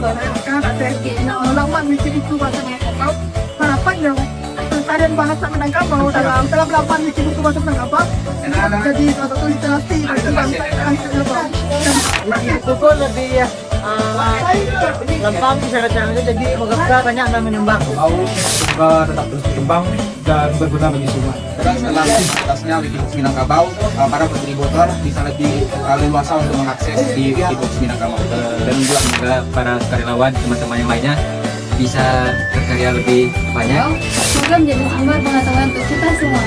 kan ada lawan bikin itu bahasa Minangkabau. Harapan yang tarian bahasa Minangkabau dalam lawan bikin itu bahasa Minangkabau jadi salah satu literasi bagi bangsa Minangkabau. Itu pun lebih lempang syarat-syaratnya jadi moga-moga banyak yang menyumbang. Semoga tetap terus berkembang dan berguna bagi semua. Dan setelah aktivitasnya Wikibox Minangkabau, para kontributor bisa lebih leluasa untuk mengakses di Wikibox Minangkabau. Dan juga semoga para karyawan teman-teman yang lainnya bisa berkarya lebih banyak. Semoga menjadi sumber pengetahuan untuk kita semua.